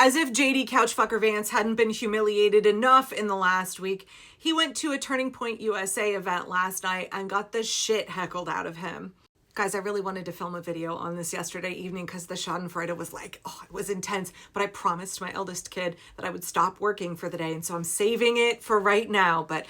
As if JD Couchfucker Vance hadn't been humiliated enough in the last week, he went to a Turning Point USA event last night and got the shit heckled out of him. Guys, I really wanted to film a video on this yesterday evening because the Schadenfreude was like, oh, it was intense. But I promised my eldest kid that I would stop working for the day. And so I'm saving it for right now. But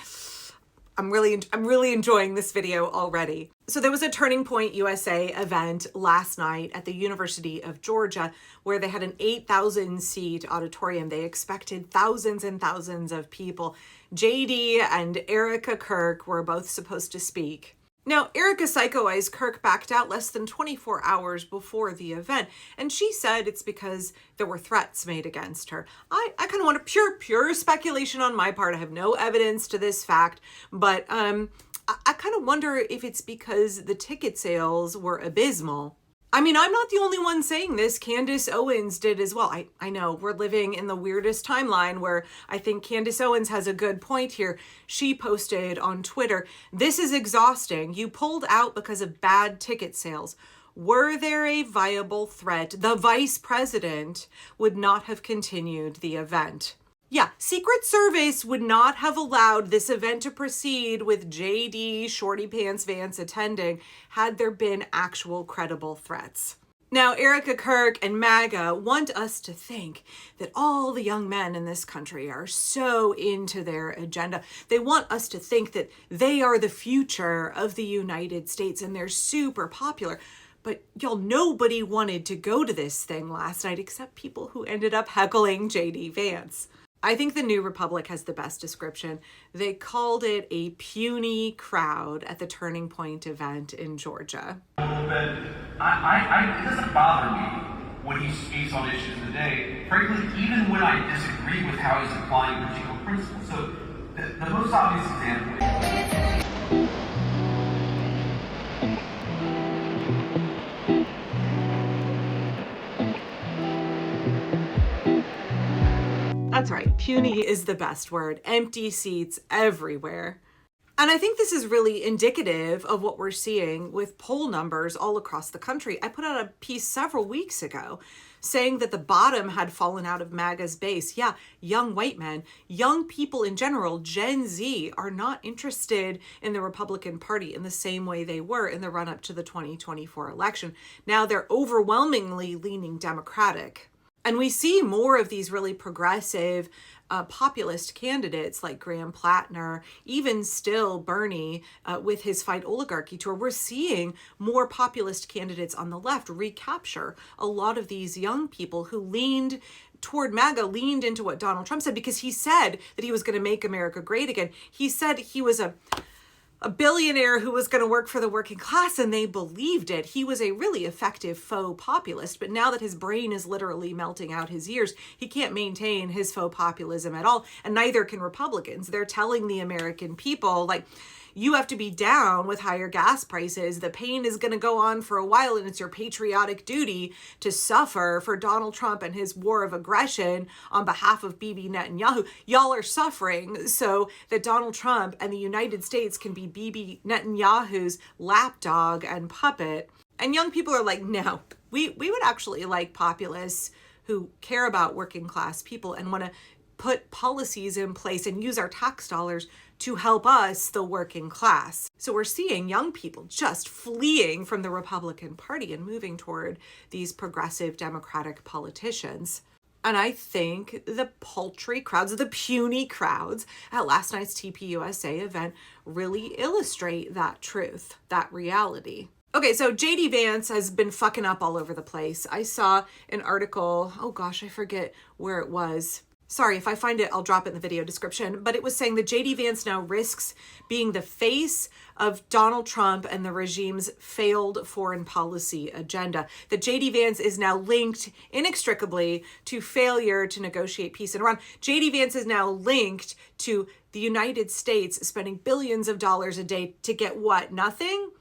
I'm really enjoying this video already. So there was a Turning Point USA event last night at the University of Georgia where they had an 8,000 seat auditorium. They expected thousands and thousands of people. JD and Erica Kirk were both supposed to speak. Now, Erica psychoized Kirk backed out less than 24 hours before the event, and she said it's because there were threats made against her. I kind of want a pure speculation on my part. I have no evidence to this fact, but I kind of wonder if it's because the ticket sales were abysmal. I mean, I'm not the only one saying this. Candace Owens did as well. I know we're living in the weirdest timeline where I think Candace Owens has a good point here. She posted on Twitter, "This is exhausting. You pulled out because of bad ticket sales. Were there a viable threat, the vice president would not have continued the event." Yeah, Secret Service would not have allowed this event to proceed with JD Shorty Pants Vance attending had there been actual credible threats. Now, Erica Kirk and MAGA want us to think that all the young men in this country are so into their agenda. They want us to think that they are the future of the United States and they're super popular. But y'all, nobody wanted to go to this thing last night except people who ended up heckling JD Vance. I think the New Republic has the best description. They called it a puny crowd at the Turning Point event in Georgia. But it doesn't bother me when he speaks on issues today, frankly, even when I disagree with how he's applying particular principles. So the most obvious example is That's right, puny is the best word. Empty seats everywhere. And I think this is really indicative of what we're seeing with poll numbers all across the country. I put out a piece several weeks ago saying that the bottom had fallen out of MAGA's base. Yeah, young white men, young people in general, Gen Z, are not interested in the Republican Party in the same way they were in the run-up to the 2024 election. Now they're overwhelmingly leaning Democratic. And we see more of these really progressive populist candidates like Graham Plattner, even still Bernie with his Fight Oligarchy tour. We're seeing more populist candidates on the left recapture a lot of these young people who leaned toward MAGA, leaned into what Donald Trump said, because he said that he was going to make America great again. He said he was a billionaire who was going to work for the working class, and they believed it. He was a really effective faux populist, but now that his brain is literally melting out his ears, he can't maintain his faux populism at all, and neither can Republicans. They're telling the American people, like, you have to be down with higher gas prices. The pain is going to go on for a while, and it's your patriotic duty to suffer for Donald Trump and his war of aggression on behalf of Bibi Netanyahu. Y'all are suffering so that Donald Trump and the United States can be Bibi Netanyahu's lapdog and puppet. And young people are like, no, we would actually like populists who care about working class people and want to put policies in place and use our tax dollars to help us, the working class. So we're seeing young people just fleeing from the Republican Party and moving toward these progressive Democratic politicians. And I think the paltry crowds, the puny crowds at last night's TPUSA event really illustrate that truth, that reality. Okay, so JD Vance has been fucking up all over the place. I saw an article, oh gosh, I forget where it was. Sorry, if I find it, I'll drop it in the video description. But it was saying that JD Vance now risks being the face of Donald Trump and the regime's failed foreign policy agenda. That JD Vance is now linked inextricably to failure to negotiate peace in Iran. JD Vance is now linked to the United States spending billions of dollars a day to get what? Nothing?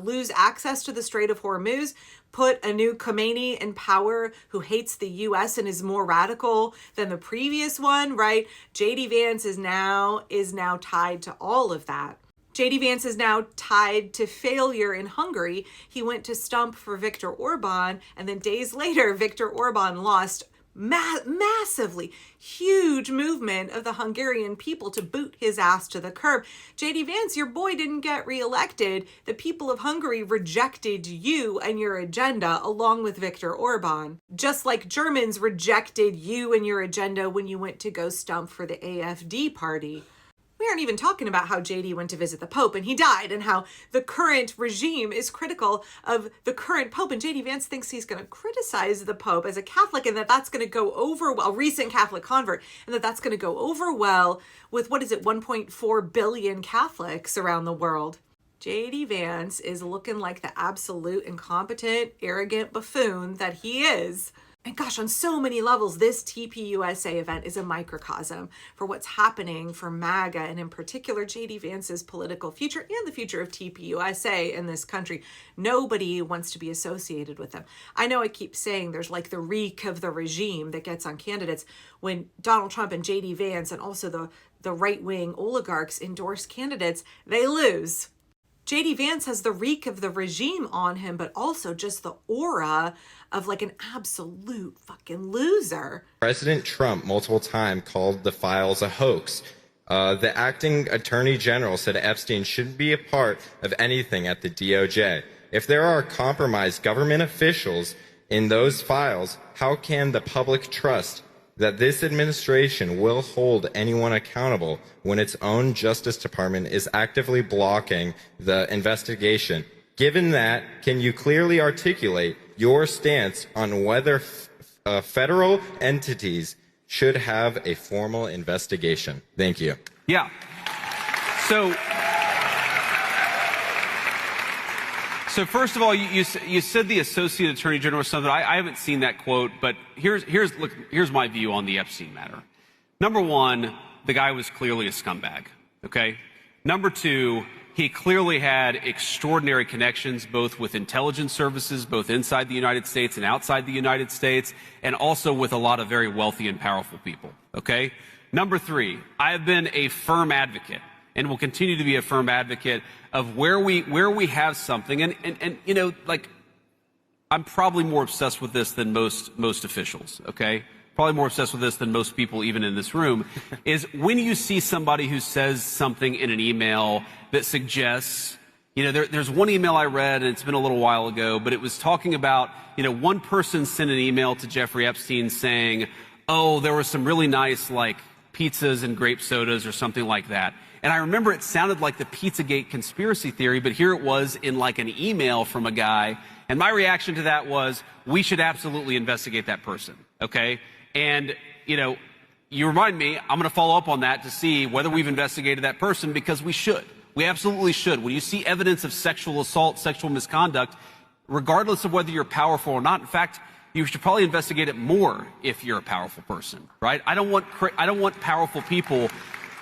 Lose access to the Strait of Hormuz, put a new Khomeini in power who hates the U.S. and is more radical than the previous one, right? JD Vance is now tied to all of that. JD Vance is now tied to failure in Hungary. He went to stump for Viktor Orban, and then days later, Viktor Orban lost massively huge movement of the Hungarian people to boot his ass to the curb. JD Vance, your boy didn't get reelected. The people of Hungary rejected you and your agenda along with Viktor Orban. Just like Germans rejected you and your agenda when you went to go stump for the AfD party. We aren't even talking about how JD went to visit the Pope and he died, and how the current regime is critical of the current Pope. And JD Vance thinks he's going to criticize the Pope as a Catholic, and that's going to go over well, a recent Catholic convert, and that's going to go over well with, 1.4 billion Catholics around the world. JD Vance is looking like the absolute incompetent, arrogant buffoon that he is. And gosh, on so many levels, this TPUSA event is a microcosm for what's happening for MAGA, and in particular, JD Vance's political future and the future of TPUSA in this country. Nobody wants to be associated with them. I know I keep saying there's like the reek of the regime that gets on candidates. When Donald Trump and JD Vance and also the right-wing oligarchs endorse candidates, they lose. JD Vance has the reek of the regime on him, but also just the aura of like an absolute fucking loser. President Trump multiple times called the files a hoax. The acting attorney general said Epstein shouldn't be a part of anything at the DOJ. If there are compromised government officials in those files, how can the public trust that this administration will hold anyone accountable when its own Justice Department is actively blocking the investigation? Given that, can you clearly articulate your stance on whether federal entities should have a formal investigation? Thank you. Yeah. So first of all, you said the Associate Attorney General or something. I haven't seen that quote, but here's my view on the Epstein matter. Number one, the guy was clearly a scumbag, okay? Number two, he clearly had extraordinary connections, both with intelligence services, both inside the United States and outside the United States, and also with a lot of very wealthy and powerful people, okay? Number three, I have been a firm advocate and will continue to be a firm advocate of where we have something, and you know, like, I'm probably more obsessed with this than most officials, okay? Probably more obsessed with this than most people even in this room, is when you see somebody who says something in an email that suggests, you know, there's one email I read, and it's been a little while ago, but it was talking about, you know, one person sent an email to Jeffrey Epstein saying, oh, there was some really nice, like, pizzas and grape sodas or something like that. And I remember it sounded like the Pizzagate conspiracy theory, but here it was in like an email from a guy. And my reaction to that was, we should absolutely investigate that person, okay? And, you know, you remind me, I'm going to follow up on that to see whether we've investigated that person, because we should. We absolutely should. When you see evidence of sexual assault, sexual misconduct, regardless of whether you're powerful or not, in fact, you should probably investigate it more if you're a powerful person, right? I don't want powerful people,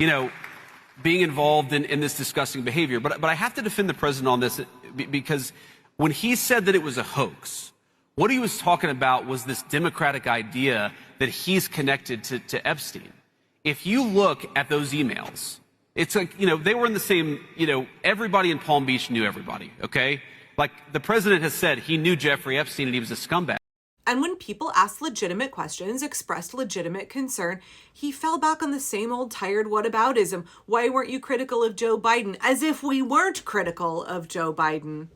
you know, being involved in this disgusting behavior. But I have to defend the president on this, because when he said that it was a hoax, what he was talking about was this democratic idea that he's connected to Epstein. If you look at those emails, it's like, you know, they were in the same, you know, everybody in Palm Beach knew everybody, okay? Like, the president has said he knew Jeffrey Epstein and he was a scumbag. And when people asked legitimate questions, expressed legitimate concern, he fell back on the same old tired whataboutism. Why weren't you critical of Joe Biden? As if we weren't critical of Joe Biden.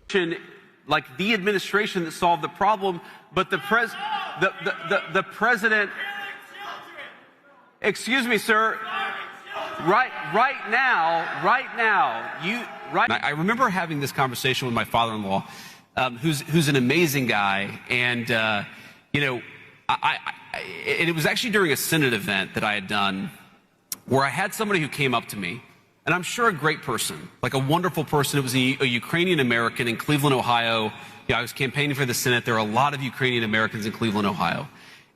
Like the administration that solved the problem, but the president. Excuse me, sir. Right now. I remember having this conversation with my father-in-law, who's an amazing guy, and you know, it was actually during a Senate event that I had done, where I had somebody who came up to me, and I'm sure a great person, like a wonderful person. It was a Ukrainian American in Cleveland, Ohio. I was campaigning for the Senate. There are a lot of Ukrainian Americans in Cleveland, Ohio.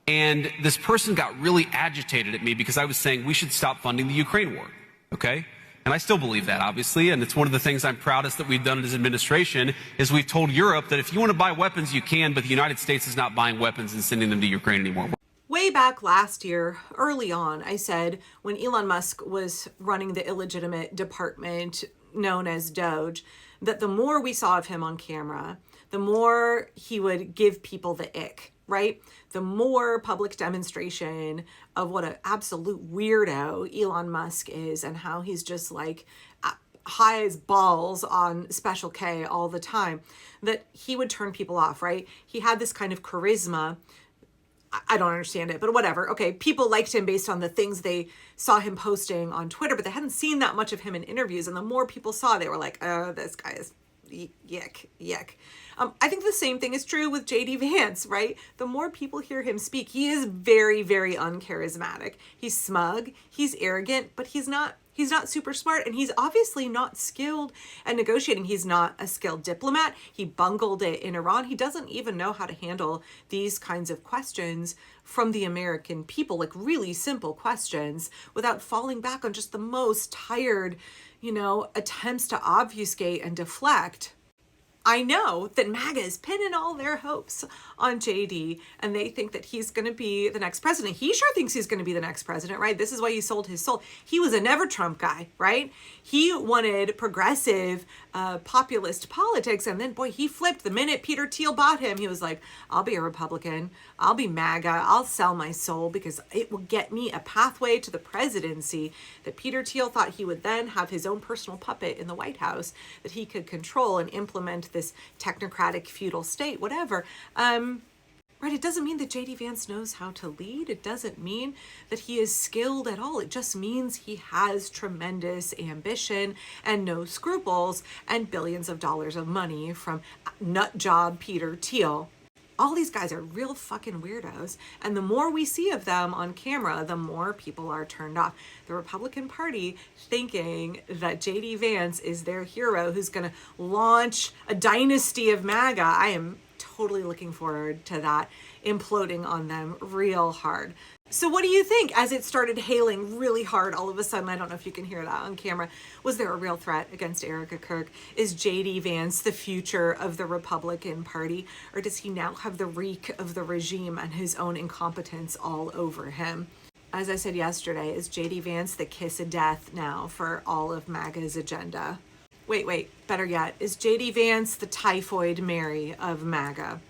And this person got really agitated at me because I was saying we should stop funding the Ukraine war, okay? And I still believe that, obviously, and it's one of the things I'm proudest that we've done in this administration, is we've told Europe that if you want to buy weapons, you can, but the United States is not buying weapons and sending them to Ukraine anymore. Way back last year, early on, I said when Elon Musk was running the illegitimate department known as Doge, that the more we saw of him on camera, the more he would give people the ick, right? The more public demonstration of what an absolute weirdo Elon Musk is and how he's just like high as balls on Special K all the time, that he would turn people off, right? He had this kind of charisma. I don't understand it, but whatever. Okay, people liked him based on the things they saw him posting on Twitter, but they hadn't seen that much of him in interviews. And the more people saw, they were like, oh, this guy is yuck. I think the same thing is true with JD Vance, right? The more people hear him speak, he is very, very uncharismatic. He's smug, he's arrogant, but he's not super smart, and he's obviously not skilled at negotiating. He's not a skilled diplomat. He bungled it in Iran. He doesn't even know how to handle these kinds of questions from the American people, like really simple questions, without falling back on just the most tired, attempts to obfuscate and deflect. I know that MAGA is pinning all their hopes on JD, and they think that he's going to be the next president. He sure thinks he's going to be the next president, right? This is why he sold his soul. He was a never Trump guy, right? He wanted progressive, populist politics, and then, boy, he flipped the minute Peter Thiel bought him. He was like, I'll be a Republican. I'll be MAGA. I'll sell my soul because it will get me a pathway to the presidency. That Peter Thiel thought he would then have his own personal puppet in the White House that he could control and implement this technocratic feudal state, whatever. Right, it doesn't mean that JD Vance knows how to lead. It doesn't mean that he is skilled at all. It just means he has tremendous ambition and no scruples and billions of dollars of money from nut job Peter Thiel. All these guys are real fucking weirdos. And the more we see of them on camera, the more people are turned off. The Republican Party thinking that JD Vance is their hero who's going to launch a dynasty of MAGA. I am totally looking forward to that imploding on them real hard. So what do you think as it started hailing really hard all of a sudden? I don't know if you can hear that on camera. Was there a real threat against Erica Kirk? Is JD Vance the future of the Republican Party? Or does he now have the reek of the regime and his own incompetence all over him? As I said yesterday, is JD Vance the kiss of death now for all of MAGA's agenda? Wait, better yet, is JD Vance the typhoid Mary of MAGA?